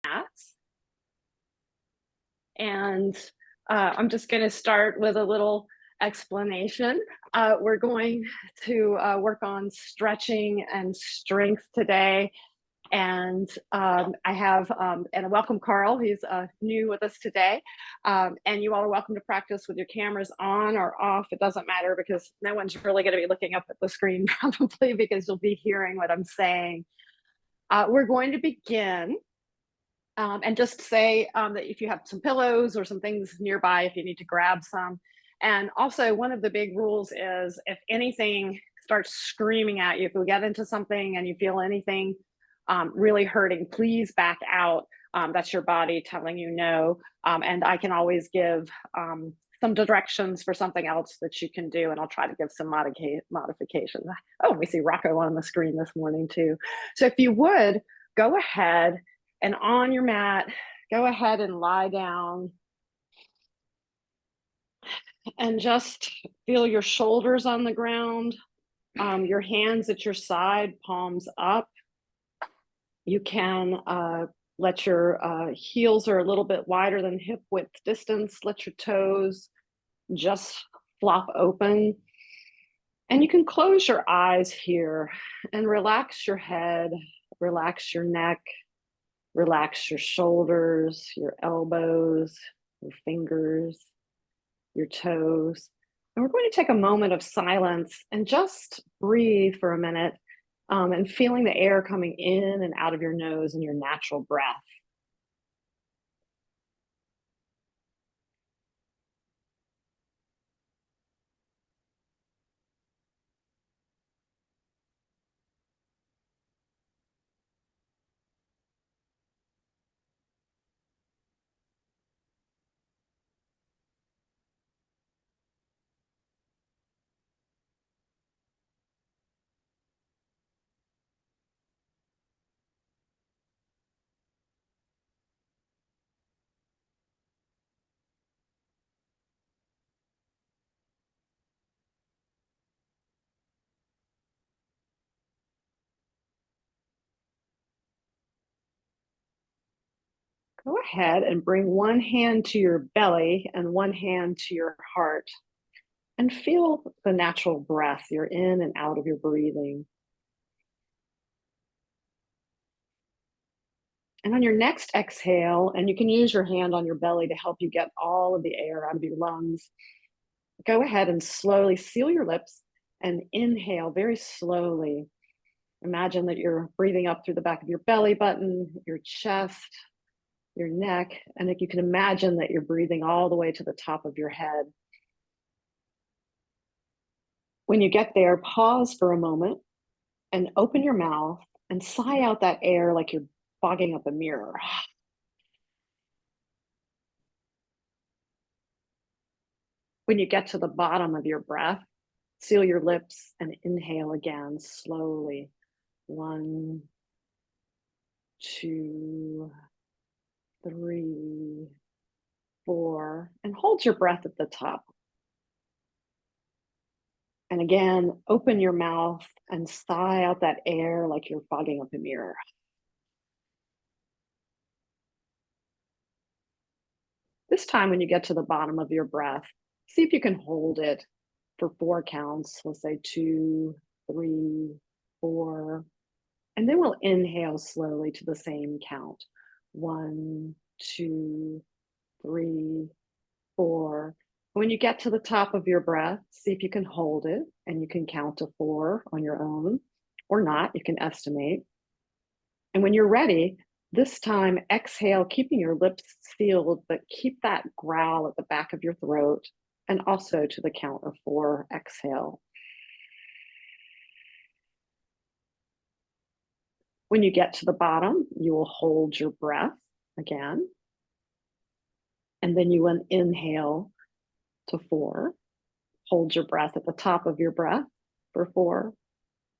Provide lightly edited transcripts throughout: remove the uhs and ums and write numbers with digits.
mats. And I'm just going to start with a little explanation. We're going to work on stretching and strength today. And I have, and I welcome Carl, he's new with us today. And you all are welcome to practice with your cameras on or off. It doesn't matter because no one's really going to be looking up at the screen probably because you'll be hearing what I'm saying. We're going to begin and just say that if you have some pillows or some things nearby, if you need to grab some. And also, one of the big rules is if anything starts screaming at you, if we get into something and you feel anything really hurting, please back out. That's your body telling you no. And I can always give some directions for something else that you can do, and I'll try to give some modifications. Oh, we see Rocco on the screen this morning too. So if you would, go ahead and on your mat, go ahead and lie down and just feel your shoulders on the ground, your hands at your side, palms up. You can let your heels are a little bit wider than hip width distance. Let your toes just flop open. And you can close your eyes here and relax your head, relax your neck, relax your shoulders, your elbows, your fingers, your toes. And we're going to take a moment of silence and just breathe for a minute and feeling the air coming in and out of your nose and your natural breath. Go ahead and bring one hand to your belly and one hand to your heart and feel the natural breath. You're in and out of your breathing. And on your next exhale, and you can use your hand on your belly to help you get all of the air out of your lungs, go ahead and slowly seal your lips and inhale very slowly. Imagine that you're breathing up through the back of your belly button, your chest, your neck, and if you can imagine that you're breathing all the way to the top of your head. When you get there, pause for a moment and open your mouth and sigh out that air like you're fogging up a mirror. When you get to the bottom of your breath, seal your lips and inhale again slowly. 1, 2, 3, 4, and hold your breath at the top. And again, open your mouth and sigh out that air like you're fogging up a mirror. This time, when you get to the bottom of your breath, see if you can hold it for 4 counts. Let's say 2, 3, 4. And then we'll inhale slowly to the same count. 1, 2, 3, 4. When you get to the top of your breath, see if you can hold it and you can count to 4 on your own or not. You can estimate. And when you're ready, this time exhale, keeping your lips sealed, but keep that growl at the back of your throat. And also to the count of 4, exhale. When you get to the bottom, you will hold your breath again. And then you will inhale to 4. Hold your breath at the top of your breath for 4.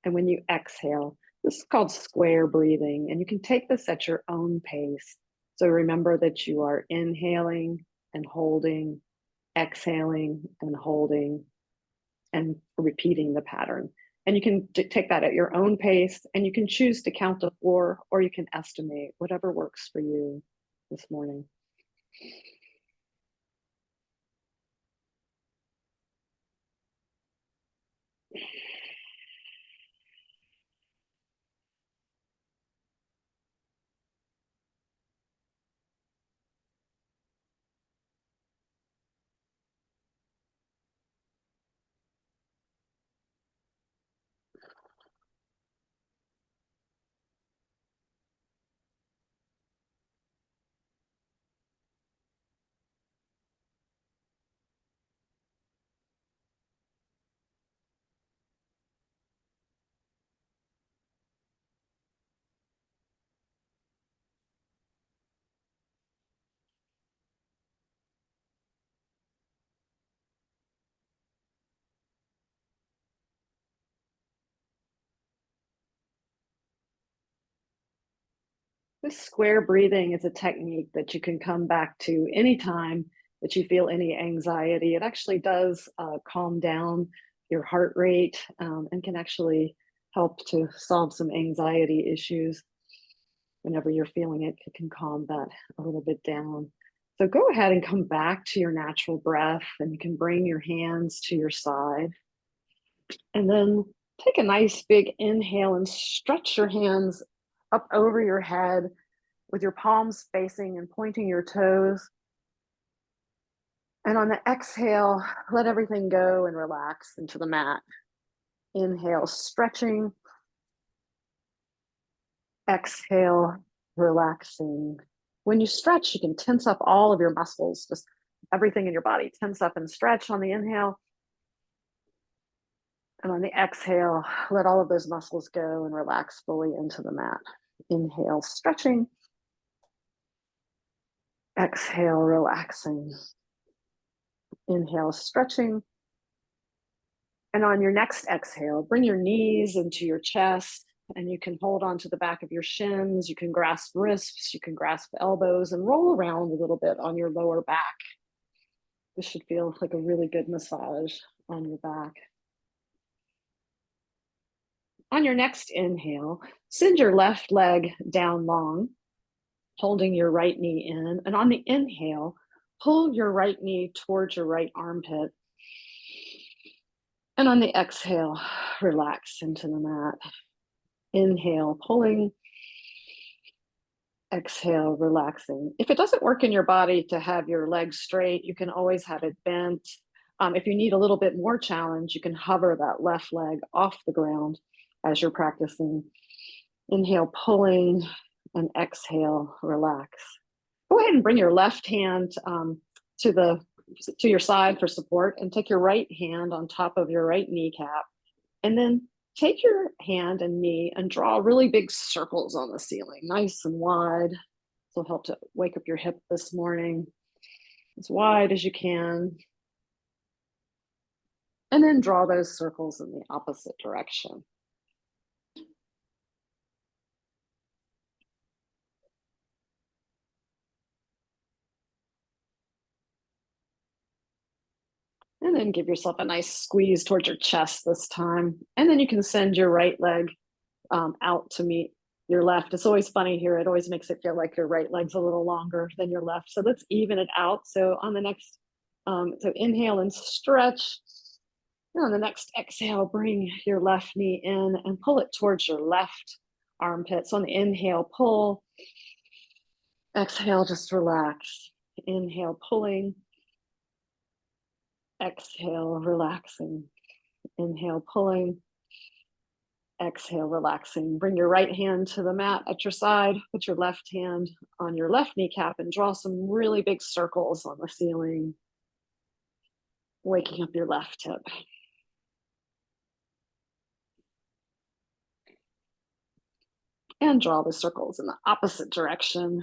And when you exhale, this is called square breathing. And you can take this at your own pace. So remember that you are inhaling and holding, exhaling and holding, and repeating the pattern. And you can take that at your own pace, and you can choose to count to 4, or you can estimate, whatever works for you this morning. This square breathing is a technique that you can come back to anytime that you feel any anxiety. It actually does calm down your heart rate, and can actually help to solve some anxiety issues. Whenever you're feeling it, it can calm that a little bit down. So go ahead and come back to your natural breath, and you can bring your hands to your side. And then take a nice big inhale and stretch your hands up over your head with your palms facing and pointing your toes. And on the exhale, let everything go and relax into the mat. Inhale, stretching. Exhale, relaxing. When you stretch, you can tense up all of your muscles, just everything in your body. Tense up and stretch on the inhale. And on the exhale, let all of those muscles go and relax fully into the mat. Inhale, stretching. Exhale, relaxing. Inhale, stretching. And on your next exhale, bring your knees into your chest, and you can hold onto the back of your shins. You can grasp wrists, you can grasp elbows, and roll around a little bit on your lower back. This should feel like a really good massage on your back. On your next inhale, send your left leg down long, holding your right knee in. And on the inhale, pull your right knee towards your right armpit. And on the exhale, relax into the mat. Inhale, pulling. Exhale, relaxing. If it doesn't work in your body to have your legs straight, you can always have it bent. If you need a little bit more challenge, you can hover that left leg off the ground as you're practicing. Inhale, pulling, and exhale, relax. Go ahead and bring your left hand to your side for support, and take your right hand on top of your right kneecap. And then take your hand and knee and draw really big circles on the ceiling, nice and wide. This will help to wake up your hip this morning, as wide as you can. And then draw those circles in the opposite direction. And then give yourself a nice squeeze towards your chest this time. And then you can send your right leg out to meet your left. It's always funny here. It always makes it feel like your right leg's a little longer than your left. So let's even it out. So on the next, so inhale and stretch. And on the next exhale, bring your left knee in and pull it towards your left armpit. So on the inhale, pull. Exhale, just relax. Inhale, pulling. Exhale, relaxing. Inhale, pulling. Exhale, relaxing. Bring your right hand to the mat at your side. Put your left hand on your left kneecap and draw some really big circles on the ceiling, waking up your left hip. And draw the circles in the opposite direction.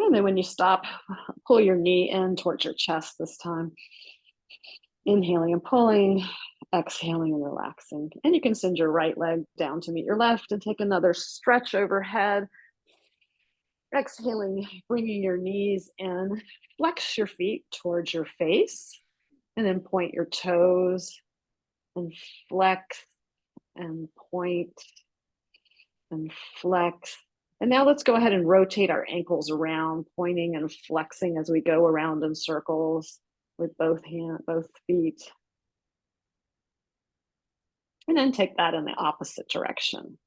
And then when you stop, pull your knee in towards your chest this time. Inhaling and pulling, exhaling and relaxing. And you can send your right leg down to meet your left and take another stretch overhead. Exhaling, bringing your knees in, flex your feet towards your face, and then point your toes and flex and point and flex. And now let's go ahead and rotate our ankles around, pointing and flexing as we go around in circles with both feet. And then take that in the opposite direction.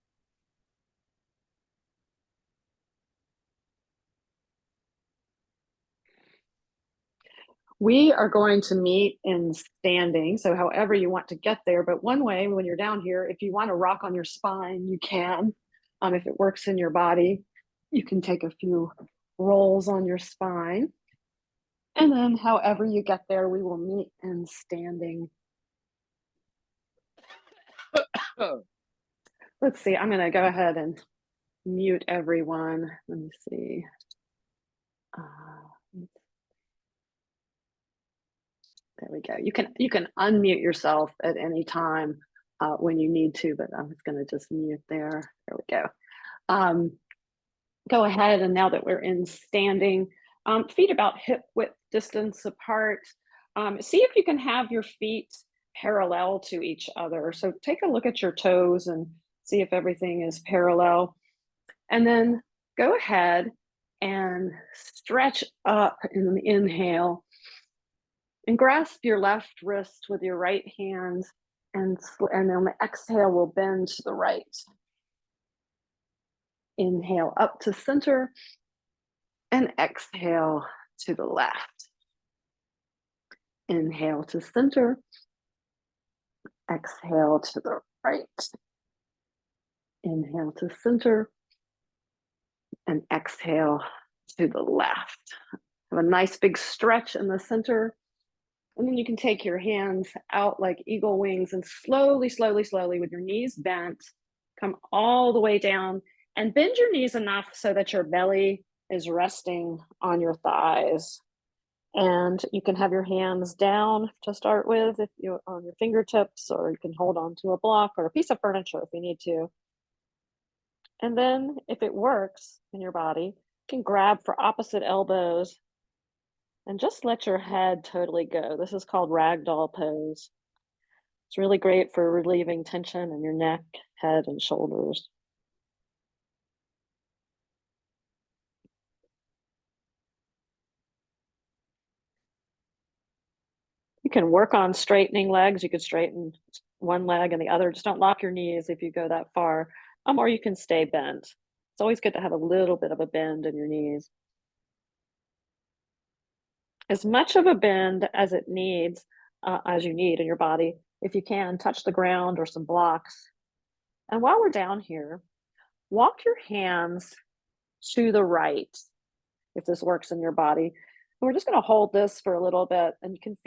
We are going to meet in standing, so however you want to get there, but one way when you're down here, if you want to rock on your spine, you can. If it works in your body, you can take a few rolls on your spine. And then however you get there, we will meet in standing. Let's see, I'm gonna go ahead and mute everyone. Let me see. There we go. You can unmute yourself at any time when you need to, but I'm just going to just mute there. There we go. Go ahead, and now that we're in standing, feet about hip width distance apart. See if you can have your feet parallel to each other. So take a look at your toes and see if everything is parallel. And then go ahead and stretch up in the inhale. And grasp your left wrist with your right hand, and then the exhale will bend to the right. Inhale up to center, and exhale to the left. Inhale to center, exhale to the right. Inhale to center, and exhale to the left. Have a nice big stretch in the center. And then you can take your hands out like eagle wings and slowly, slowly, slowly with your knees bent, come all the way down and bend your knees enough so that your belly is resting on your thighs. And you can have your hands down to start with if you're on your fingertips, or you can hold on to a block or a piece of furniture if you need to. And then if it works in your body, you can grab for opposite elbows and just let your head totally go. This is called ragdoll pose. It's really great for relieving tension in your neck, head, and shoulders. You can work on straightening legs. You could straighten one leg and the other. Just don't lock your knees if you go that far, or you can stay bent. It's always good to have a little bit of a bend in your knees. As much of a bend as it needs, as you need in your body. If you can, touch the ground or some blocks. And while we're down here, walk your hands to the right, if this works in your body. And we're just going to hold this for a little bit, and you should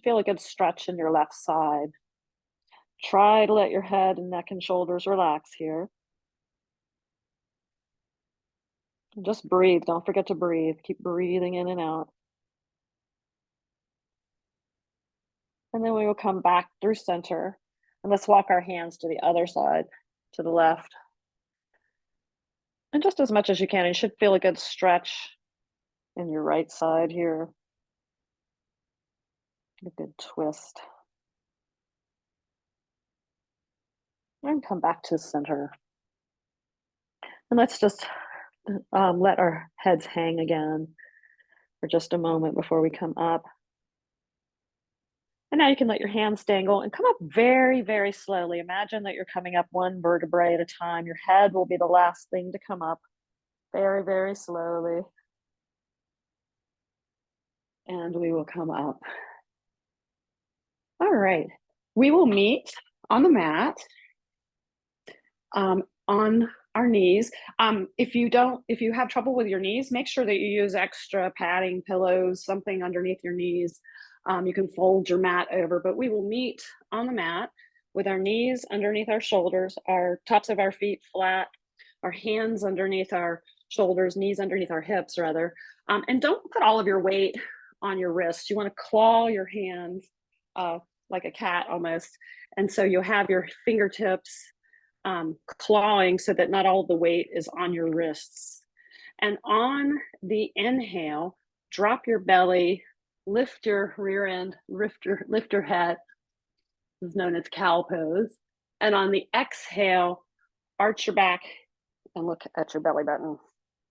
feel a good stretch in your left side. Try to let your head and neck and shoulders relax here. And just breathe. Don't forget to breathe. Keep breathing in and out. And then we will come back through center. And let's walk our hands to the other side, to the left. And just as much as you can, you should feel a good stretch in your right side here. A good twist. And come back to center. And let's just let our heads hang again for just a moment before we come up. And now you can let your hands dangle and come up very, very slowly. Imagine that you're coming up one vertebrae at a time. Your head will be the last thing to come up, very, very slowly. And we will come up. All right, we will meet on the mat, on our knees. If you have trouble with your knees, make sure that you use extra padding, pillows, something underneath your knees. You can fold your mat over, but we will meet on the mat with our knees underneath our shoulders, our tops of our feet flat, our hands underneath our shoulders, knees underneath our hips rather. And don't put all of your weight on your wrists. You want to claw your hands like a cat almost. And so you'll have your fingertips clawing so that not all the weight is on your wrists. And on the inhale, drop your belly, lift your rear end, lift your head. This is known as cow pose. And on the exhale, arch your back and look at your belly button.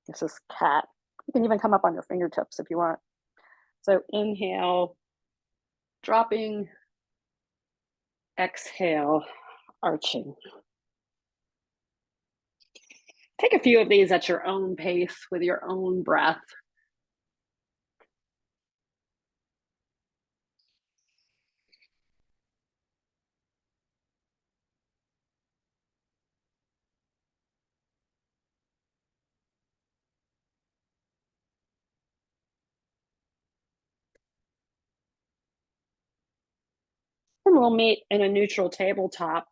This is cat. You can even come up on your fingertips if you want. So inhale, dropping, exhale, arching. Take a few of these at your own pace with your own breath. And we'll meet in a neutral tabletop.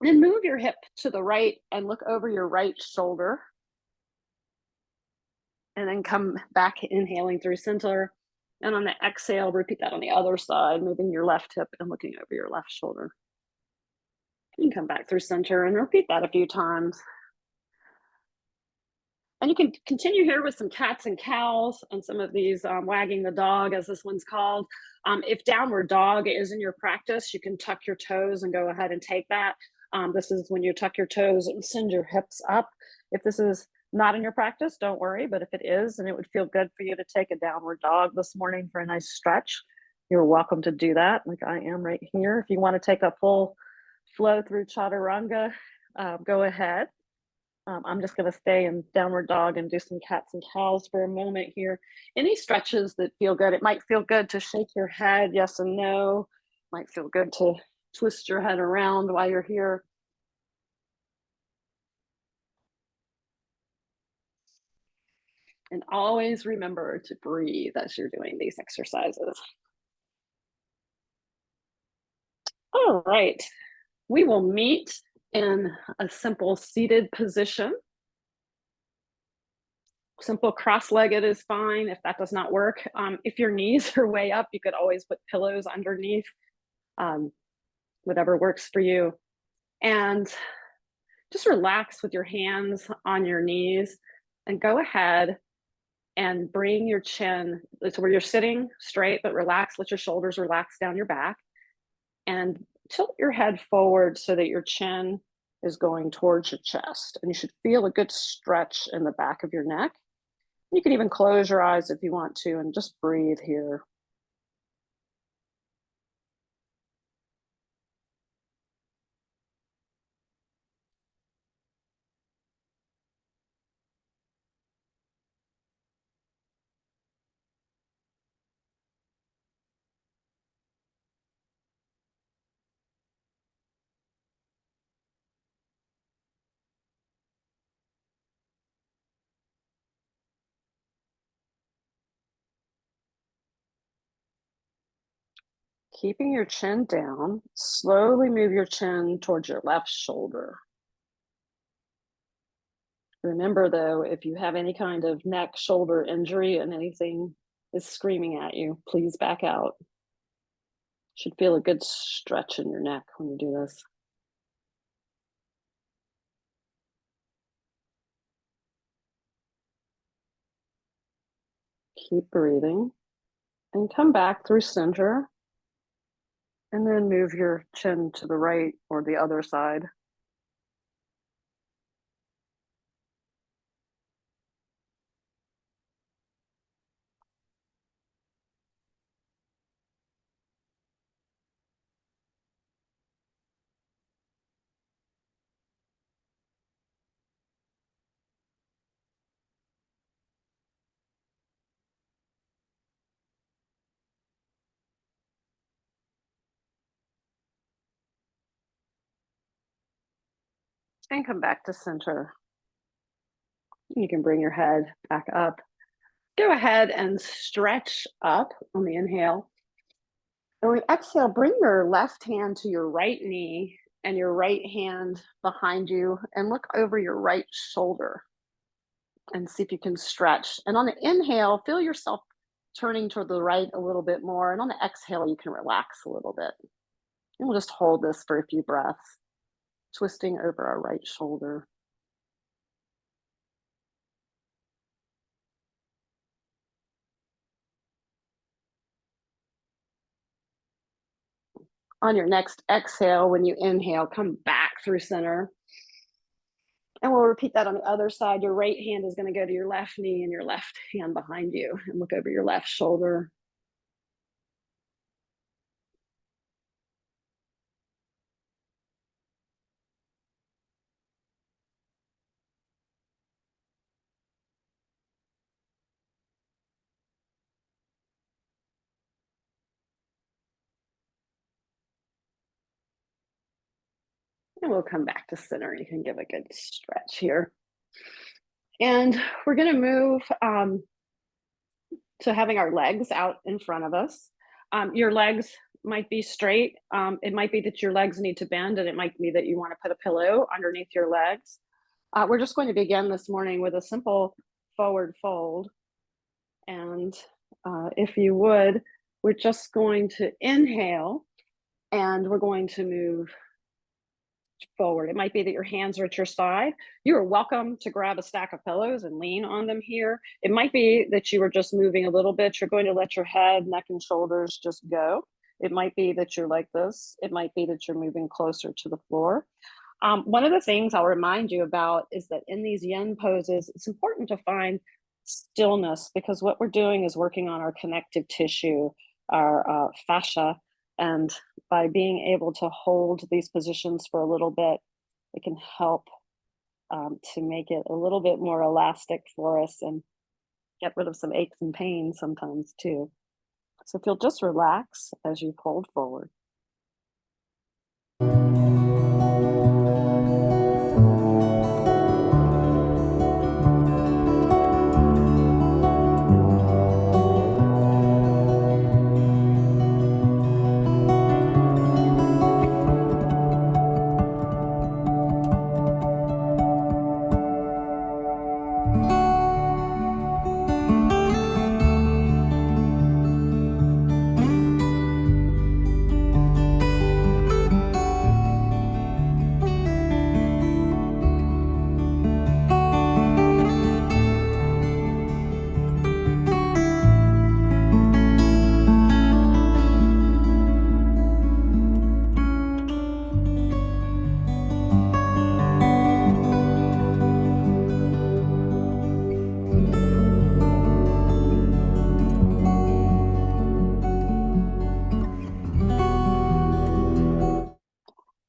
And move your hip to the right and look over your right shoulder. And then come back, inhaling through center. And on the exhale, repeat that on the other side, moving your left hip and looking over your left shoulder. You can come back through center and repeat that a few times. And you can continue here with some cats and cows and some of these wagging the dog, as this one's called. If downward dog is in your practice, you can tuck your toes and go ahead and take that. This is when you tuck your toes and send your hips up. If this is not in your practice, don't worry. But if it is, and it would feel good for you to take a downward dog this morning for a nice stretch, you're welcome to do that, like I am right here. If you want to take a full flow through chaturanga, go ahead. I'm just going to stay in downward dog and do some cats and cows for a moment here. Any stretches that feel good? It might feel good to shake your head, yes and no. Might feel good to twist your head around while you're here. And always remember to breathe as you're doing these exercises. All right, we will meet in a simple seated position. Simple cross-legged is fine if that does not work. If your knees are way up, you could always put pillows underneath, whatever works for you. And just relax with your hands on your knees and go ahead and bring your chin to where you're sitting straight, but relax, let your shoulders relax down your back and tilt your head forward so that your chin is going towards your chest. And you should feel a good stretch in the back of your neck. You can even close your eyes if you want to and just breathe here. Keeping your chin down, slowly move your chin towards your left shoulder. Remember though, if you have any kind of neck, shoulder injury and anything is screaming at you, please back out. Should feel a good stretch in your neck when you do this. Keep breathing and come back through center and then move your chin to the right or the other side. And come back to center. You can bring your head back up. Go ahead and stretch up on the inhale. And when you exhale, bring your left hand to your right knee and your right hand behind you and look over your right shoulder and see if you can stretch. And on the inhale, feel yourself turning toward the right a little bit more. And on the exhale, you can relax a little bit. And we'll just hold this for a few breaths, twisting over our right shoulder. On your next exhale, when you inhale, come back through center. And we'll repeat that on the other side. Your right hand is going to go to your left knee and your left hand behind you, and look over your left shoulder. And we'll come back to center. You can give a good stretch here. And we're going to move to having our legs out in front of us. Your legs might be straight. It might be that your legs need to bend, and it might be that you want to put a pillow underneath your legs. We're just going to begin this morning with a simple forward fold. And if you would, we're just going to inhale, and we're going to move forward. It might be that your hands are at your side. You are welcome to grab a stack of pillows and lean on them here. It might be that you are just moving a little bit. You're going to let your head, neck, and shoulders just go. It might be that you're like this. It might be that you're moving closer to the floor. One of the things I'll remind you about is that in these yin poses, it's important to find stillness, because what we're doing is working on our connective tissue, our fascia, and by being able to hold these positions for a little bit, it can help to make it a little bit more elastic for us and get rid of some aches and pains sometimes too. So if you'll just relax as you fold forward.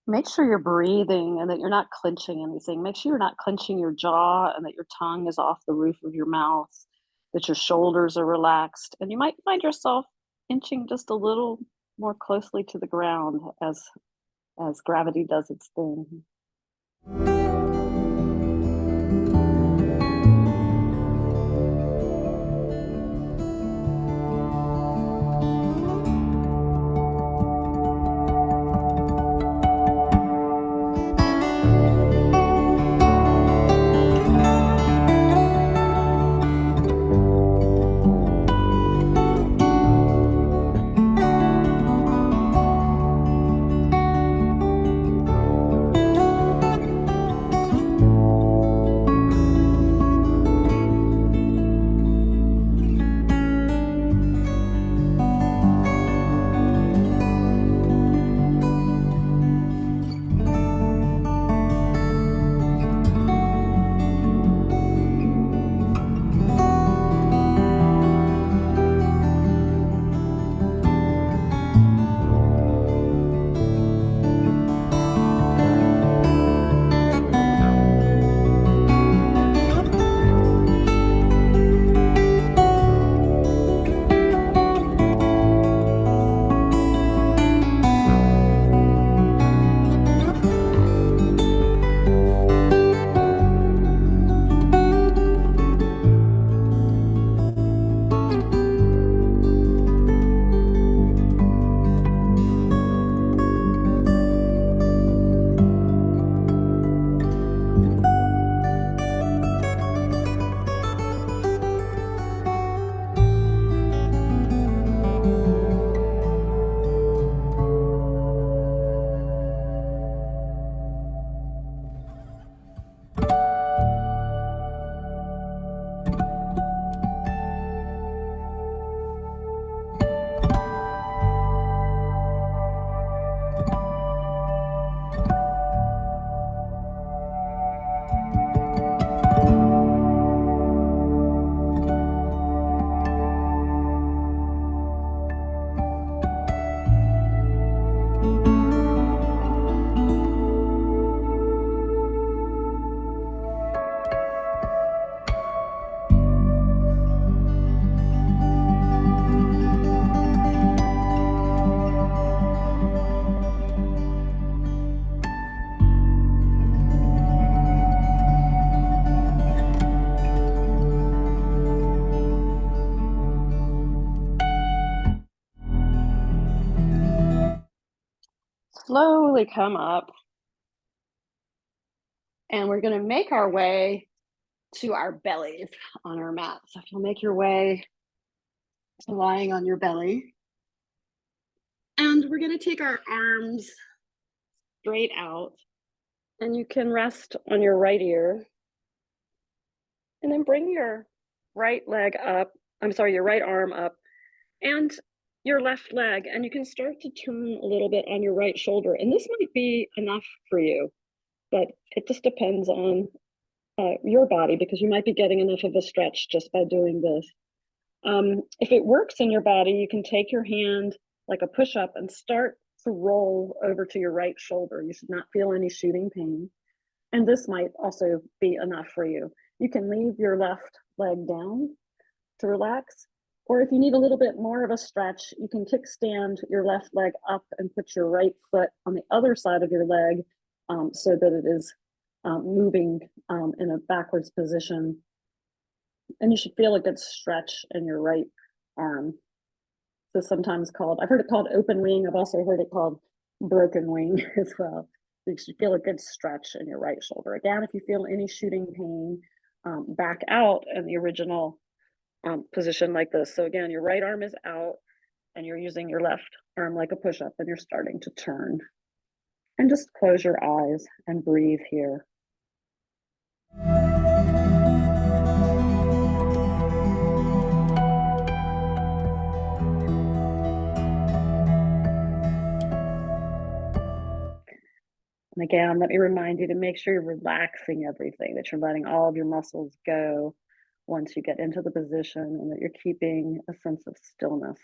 Make sure you're breathing and that you're not clenching anything. Make sure you're not clenching your jaw and that your tongue is off the roof of your mouth, that your shoulders are relaxed. And you might find yourself inching just a little more closely to the ground as gravity does its thing. slowly come up, and we're going to make our way to our bellies on our mat. So if you'll make your way to lying on your belly, and we're going to take our arms straight out, and you can rest on your right ear, and then bring your right leg up. Your right arm up, and your left leg, and you can start to turn a little bit on your right shoulder. And this might be enough for you, but it just depends on your body, because you might be getting enough of a stretch just by doing this. If it works in your body, you can take your hand like a push-up and start to roll over to your right shoulder. You should not feel any shooting pain. And this might also be enough for you. You can leave your left leg down to relax. Or if you need a little bit more of a stretch, you can kickstand your left leg up and put your right foot on the other side of your leg so that it is moving in a backwards position. And you should feel a good stretch in your right arm. So sometimes I've heard it called open wing. I've also heard it called broken wing as well. You should feel a good stretch in your right shoulder. Again, if you feel any shooting pain, back out in the original position like this. So again, your right arm is out and you're using your left arm like a push-up, and you're starting to turn. And just close your eyes and breathe here. And again, let me remind you to make sure you're relaxing everything, that you're letting all of your muscles go once you get into the position, and that you're keeping a sense of stillness.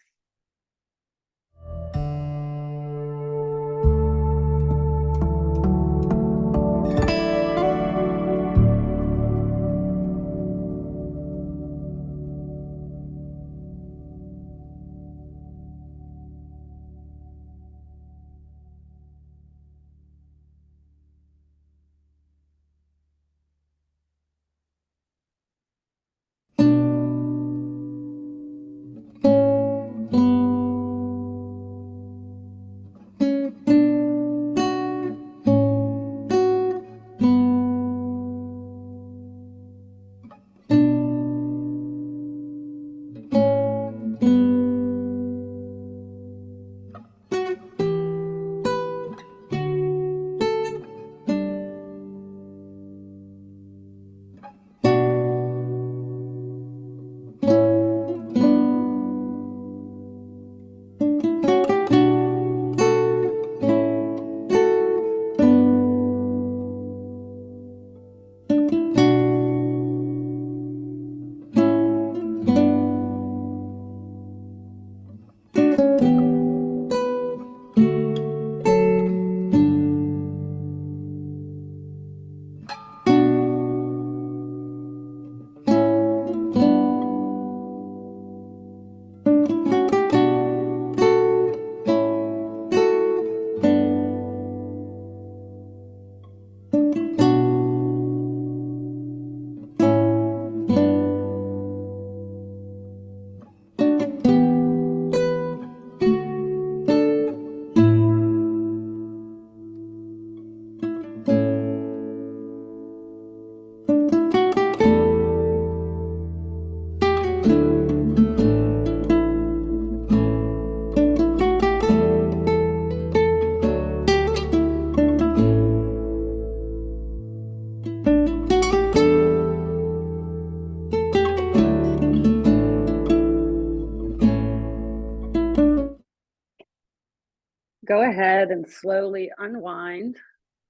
Go ahead and slowly unwind,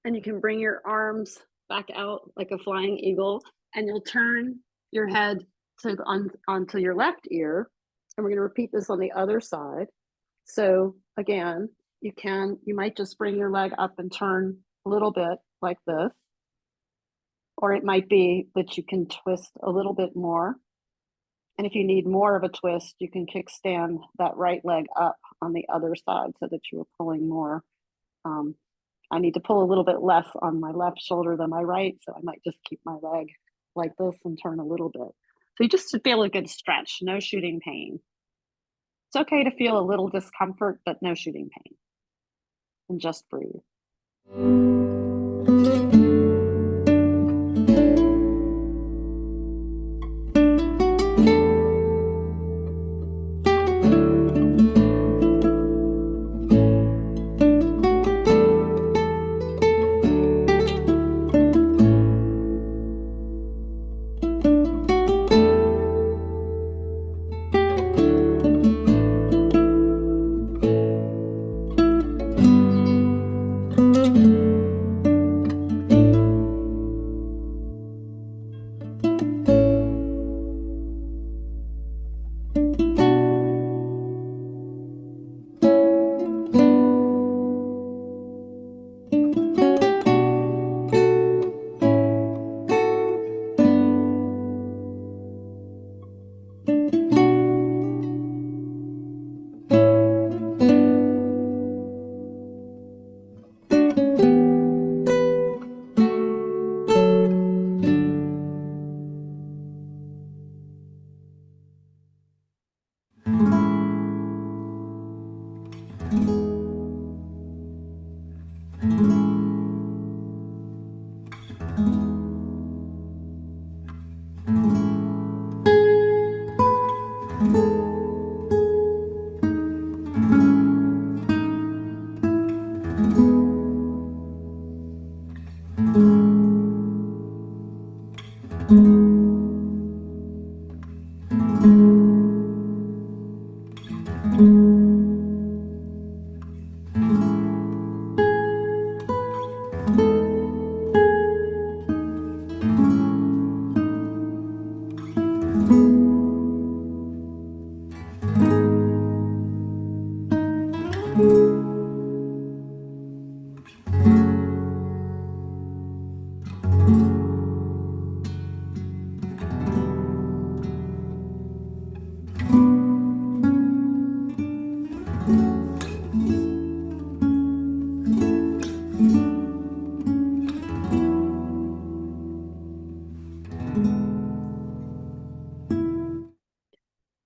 and you can bring your arms back out like a flying eagle, and you'll turn your head onto your left ear, and we're going to repeat this on the other side. So again, you might just bring your leg up and turn a little bit like this, or it might be that you can twist a little bit more. And if you need more of a twist, you can kickstand that right leg up on the other side so that you're pulling more. I need to pull a little bit less on my left shoulder than my right, so I might just keep my leg like this and turn a little bit. So you just feel a good stretch, no shooting pain. It's okay to feel a little discomfort, but no shooting pain. And just breathe.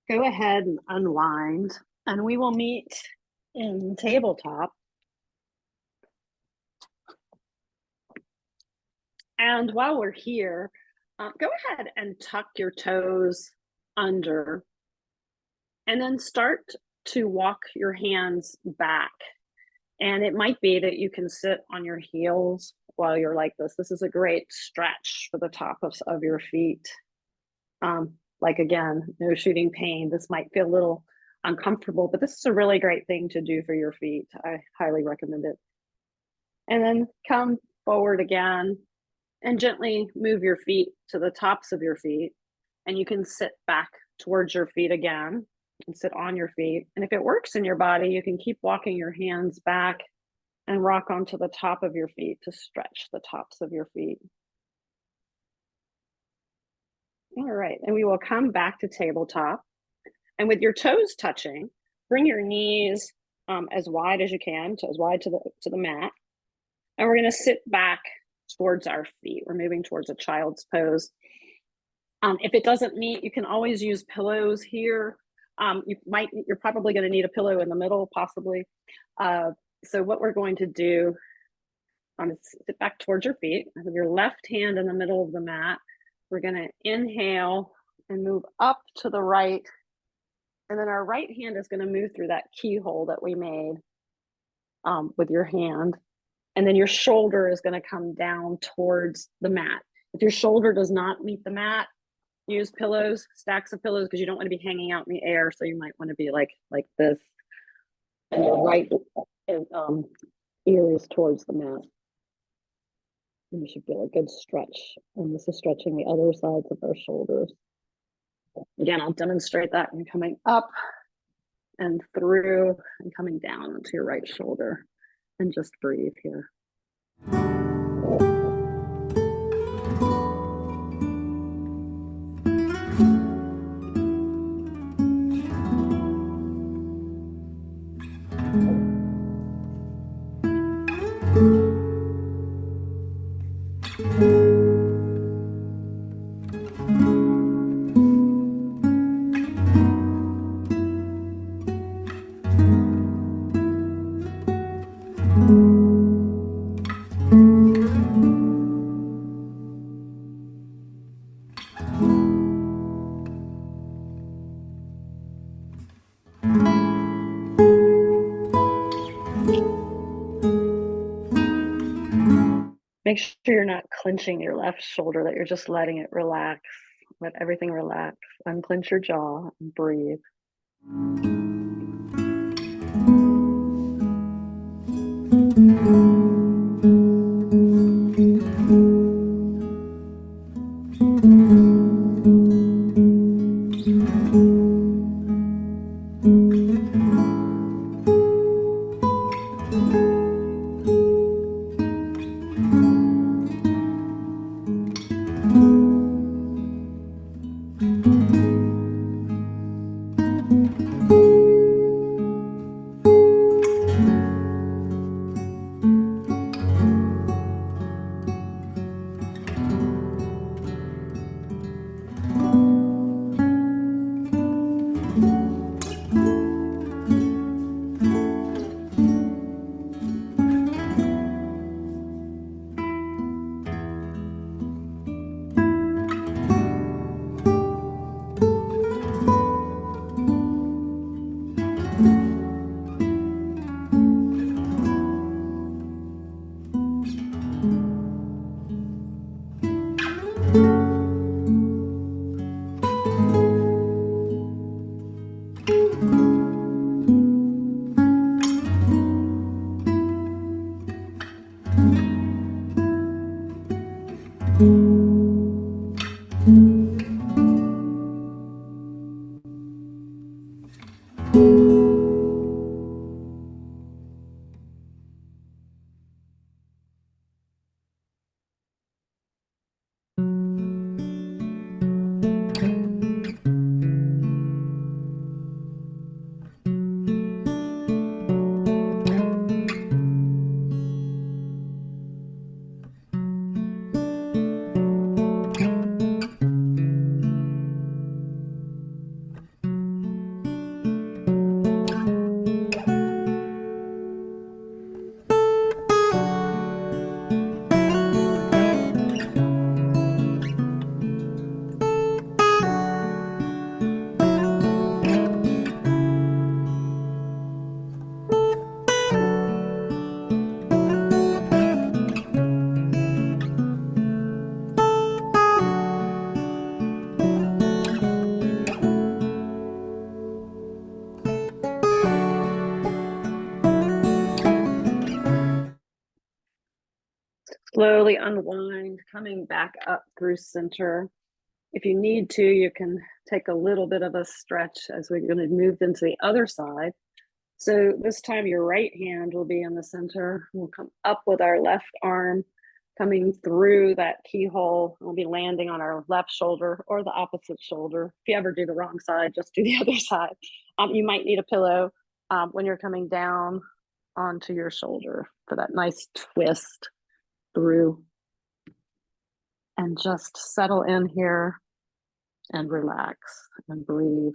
Go ahead and unwind, and we will meet in tabletop. And while we're here, go ahead and tuck your toes under, and then start to walk your hands back. And it might be that you can sit on your heels while you're like this. This is a great stretch for the top of your feet. Like again, no shooting pain. This might feel a little uncomfortable, but this is a really great thing to do for your feet. I highly recommend it. And then come forward again and gently move your feet to the tops of your feet. And you can sit back towards your feet again and sit on your feet. And if it works in your body, you can keep walking your hands back and rock onto the top of your feet to stretch the tops of your feet. All right, and we will come back to tabletop. And with your toes touching, bring your knees as wide as you can, as wide to the mat. And we're going to sit back towards our feet. We're moving towards a child's pose. If it doesn't meet, you can always use pillows here. You're probably going to need a pillow in the middle, possibly. So what we're going to do is sit back towards your feet with your left hand in the middle of the mat. We're going to inhale and move up to the right. And then our right hand is going to move through that keyhole that we made with your hand. And then your shoulder is going to come down towards the mat. If your shoulder does not meet the mat, use pillows, stacks of pillows, because you don't want to be hanging out in the air. So you might want to be like this. And your right ear is towards the mat. And you should feel a good stretch. And this is stretching the other sides of our shoulders. Again, I'll demonstrate that in coming up and through and coming down onto your right shoulder. And just breathe here. Make sure you're not clenching your left shoulder, that you're just letting it relax. Let everything relax. Unclench your jaw and breathe. Slowly unwind, coming back up through center. If you need to, you can take a little bit of a stretch as we're going to move into the other side. So this time your right hand will be in the center. We'll come up with our left arm, coming through that keyhole. We'll be landing on our left shoulder or the opposite shoulder. If you ever do the wrong side, just do the other side. You might need a pillow when you're coming down onto your shoulder for that nice twist through. And just settle in here and relax and breathe.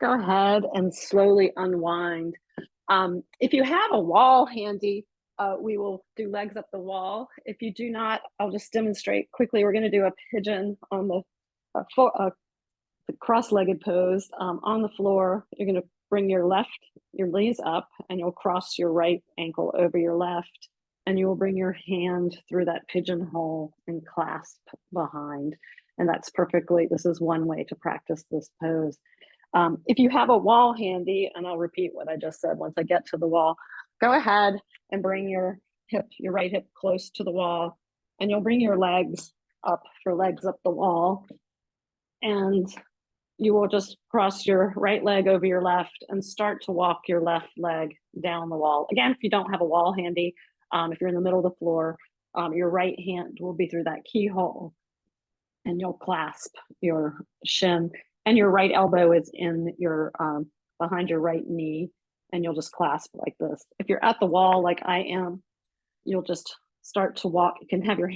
Go ahead and slowly unwind. If you have a wall handy, we will do legs up the wall. If you do not, I'll just demonstrate quickly. We're going to do a pigeon on the cross-legged pose on the floor. You're going to bring your knees up, and you'll cross your right ankle over your left, and you will bring your hand through that pigeonhole and clasp behind. And that's this is one way to practice this pose. If you have a wall handy, and I'll repeat what I just said once I get to the wall, go ahead and bring your right hip close to the wall, and you'll bring your legs up the wall, and you will just cross your right leg over your left and start to walk your left leg down the wall. Again, if you don't have a wall handy, if you're in the middle of the floor, your right hand will be through that keyhole, and you'll clasp your shin, and your right elbow is in your behind your right knee, and you'll just clasp like this. If you're at the wall like I am, you'll just start to walk. You can have your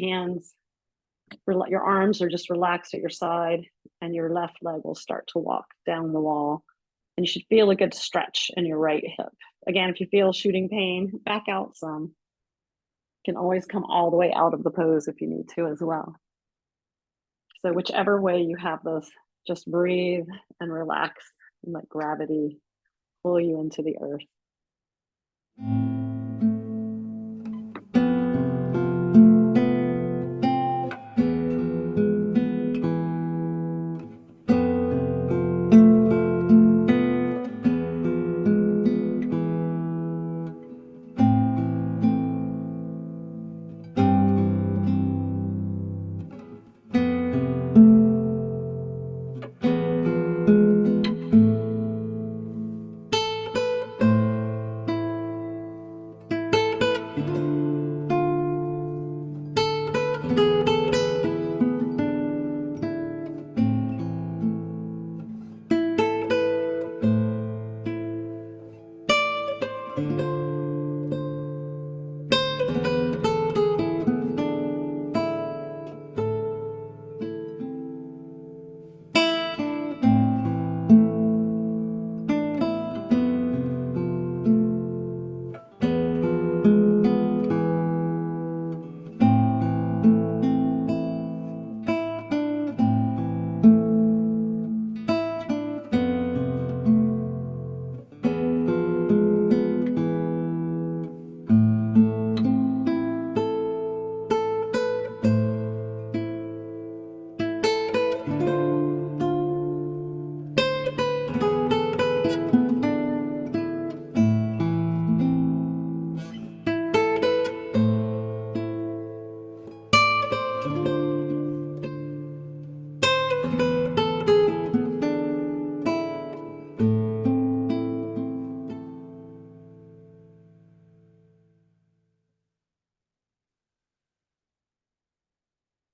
arms are just relaxed at your side, and your left leg will start to walk down the wall. And you should feel a good stretch in your right hip. Again, if you feel shooting pain, back out some. You can always come all the way out of the pose if you need to as well. So whichever way you have this, just breathe and relax and let gravity pull you into the earth.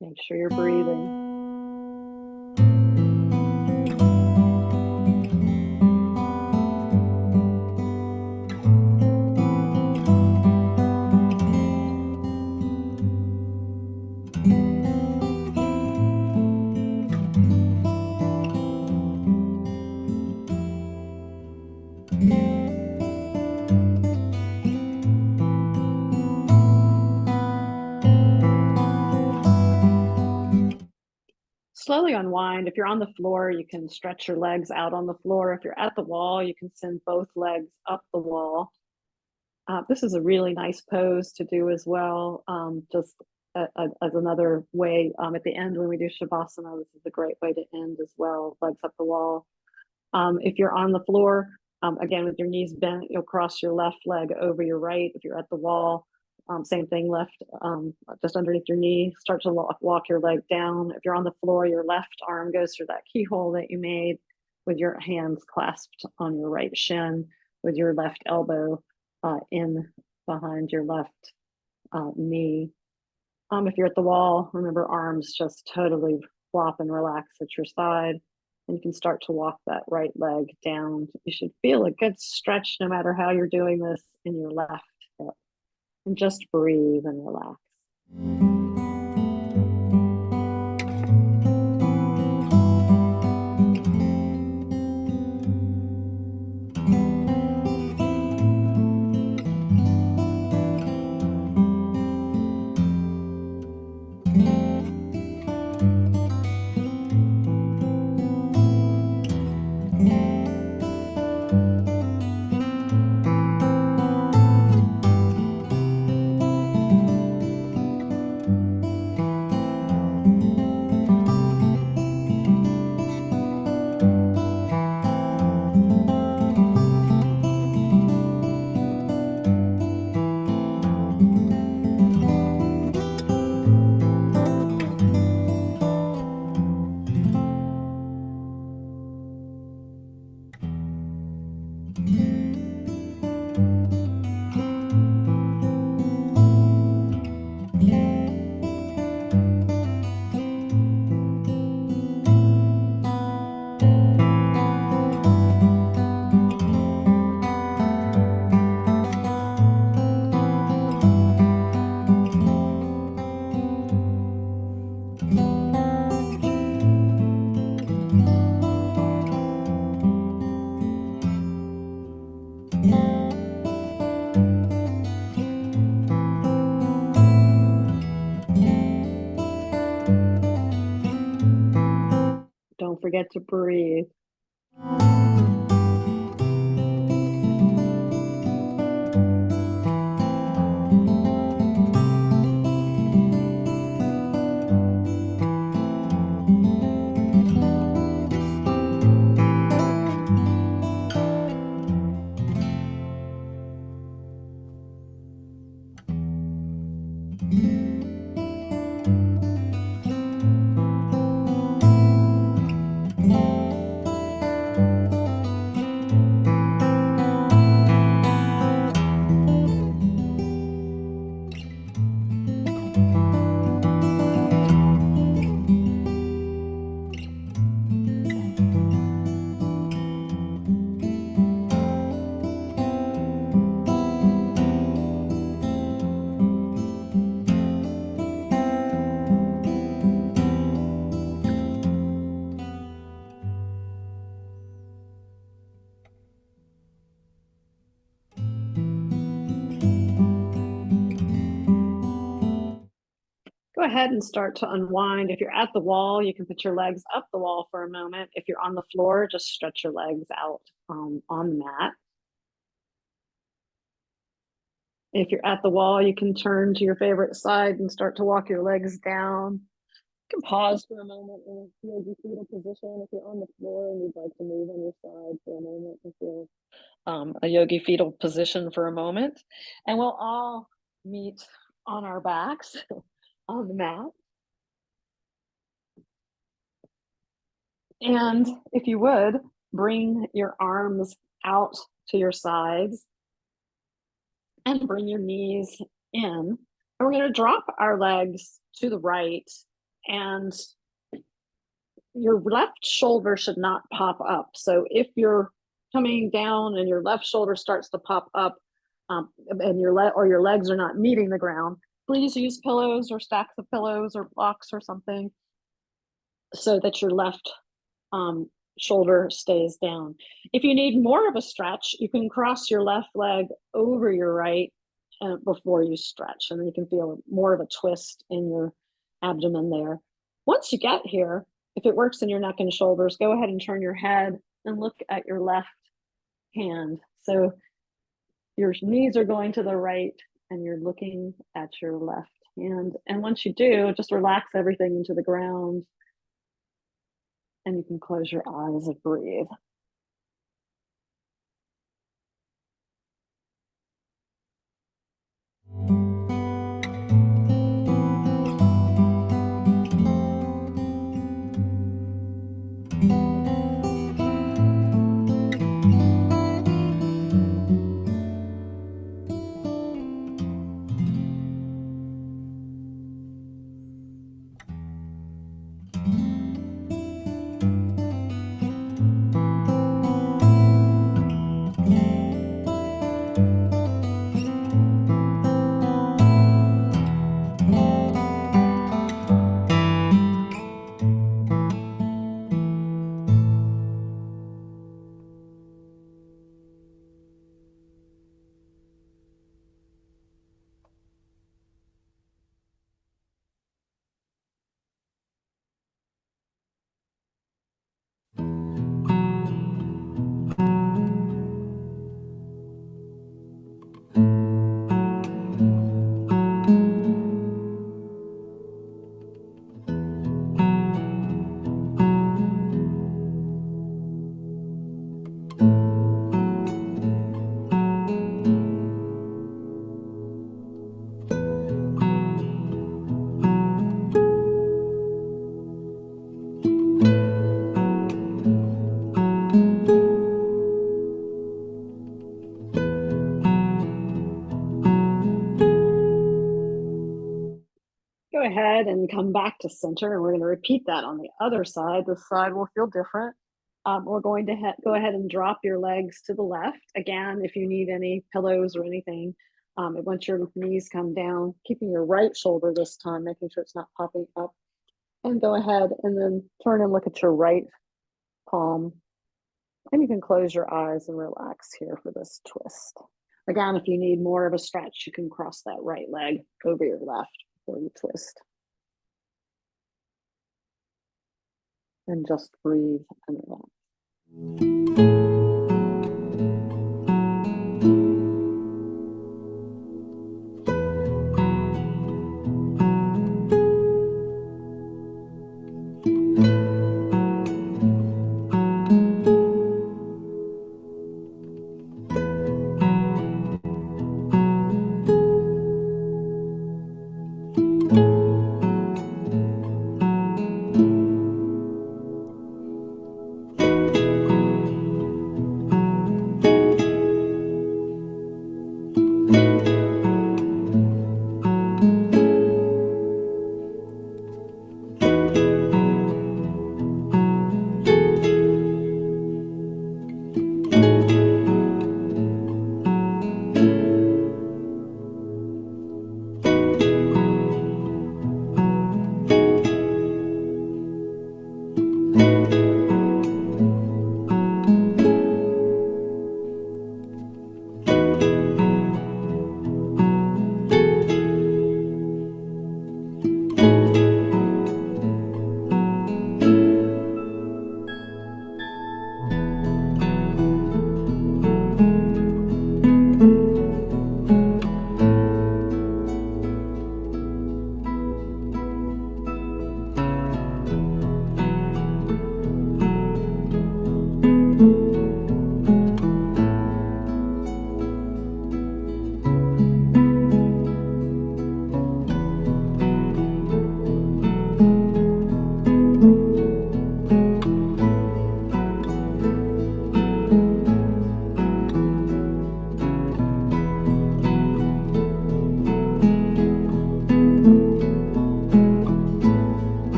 Make sure you're breathing. Slowly unwind. If you're on the floor, you can stretch your legs out on the floor. If you're at the wall, you can send both legs up the wall. This is a really nice pose to do as well. Just as another way at the end when we do Shavasana, this is a great way to end as well, legs up the wall. If you're on the floor, again, with your knees bent, you'll cross your left leg over your right. If you're at the wall, same thing, left just underneath your knee, start to walk your leg down. If you're on the floor, your left arm goes through that keyhole that you made with your hands clasped on your right shin, with your left elbow in behind your left knee. If you're at the wall, remember arms just totally flop and relax at your side. And you can start to walk that right leg down. You should feel a good stretch no matter how you're doing this in your left hip. And just breathe and relax. forget to breathe. Go ahead and start to unwind. If you're at the wall, you can put your legs up the wall for a moment. If you're on the floor, just stretch your legs out on the mat. If you're at the wall, you can turn to your favorite side and start to walk your legs down. You can pause for a moment in a yogi fetal position. If you're on the floor and you'd like to move on your side for a moment, and feel a yogi fetal position for a moment. And we'll all meet on our backs on the mat. And if you would, bring your arms out to your sides and bring your knees in. And we're going to drop our legs to the right, and your left shoulder should not pop up. So if you're coming down and your left shoulder starts to pop up, and your legs are not meeting the ground, please use pillows or stacks of pillows or blocks or something so that your left shoulder stays down. If you need more of a stretch, you can cross your left leg over your right before you stretch, and then you can feel more of a twist in your abdomen there. Once you get here, if it works in your neck and shoulders, go ahead and turn your head and look at your left hand. So your knees are going to the right and you're looking at your left hand. And once you do, just relax everything into the ground, and you can close your eyes and breathe. Go ahead and come back to center, and we're going to repeat that on the other side. This side will feel different. We're going to go ahead and drop your legs to the left. Again, if you need any pillows or anything, once your knees come down, keeping your right shoulder this time, making sure it's not popping up. And go ahead and then turn and look at your right palm. And you can close your eyes and relax here for this twist. Again, if you need more of a stretch, you can cross that right leg over your left before you twist. and just breathe and relax.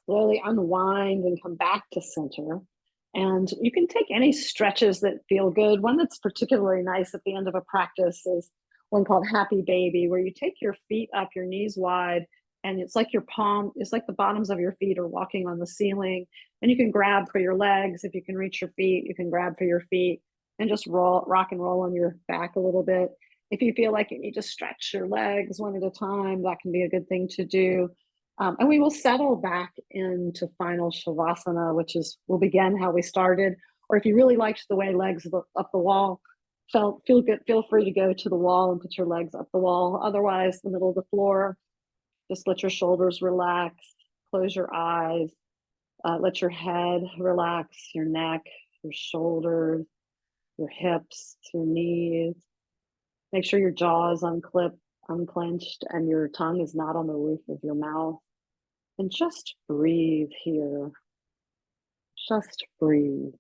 Slowly unwind and come back to center. And you can take any stretches that feel good. One that's particularly nice at the end of a practice is one called Happy Baby, where you take your feet up, your knees wide, and it's like it's like the bottoms of your feet are walking on the ceiling. And you can grab for your legs. If you can reach your feet, you can grab for your feet and just rock and roll on your back a little bit. If you feel like you need to stretch your legs one at a time, that can be a good thing to do. And we will settle back into final Shavasana, which is, we'll begin how we started. Or if you really liked the way legs up the wall feel good, feel free to go to the wall and put your legs up the wall. Otherwise, the middle of the floor, just let your shoulders relax, close your eyes, let your head relax, your neck, your shoulders, your hips, your knees. Make sure your jaw is unclenched, and your tongue is not on the roof of your mouth. And just breathe here. Just breathe.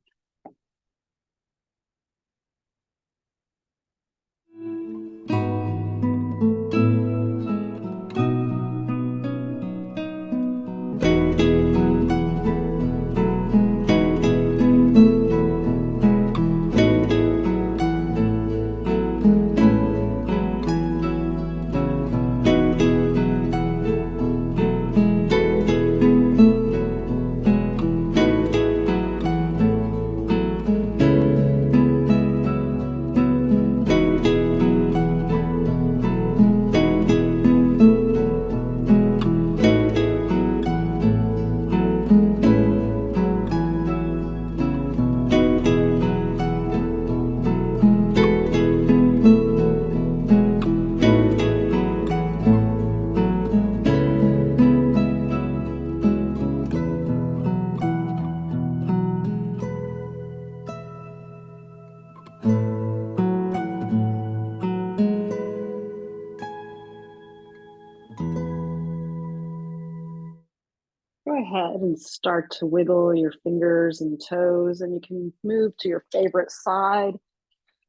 Go ahead and start to wiggle your fingers and toes, and you can move to your favorite side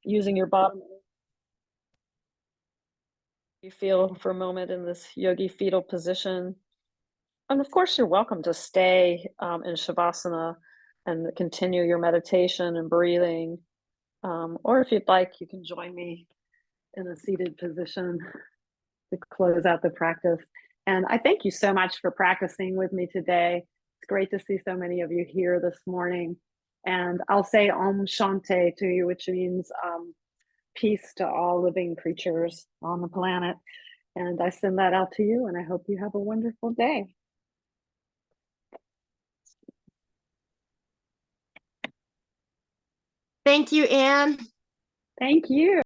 using your bottom. You feel for a moment in this yogi fetal position. And of course, you're welcome to stay in Shavasana and continue your meditation and breathing. Or if you'd like, you can join me in a seated position. to close out the practice. And I thank you so much for practicing with me today. It's great to see so many of you here this morning. And I'll say Om Shanti to you, which means peace to all living creatures on the planet. And I send that out to you, and I hope you have a wonderful day. Thank you, Anne. Thank you.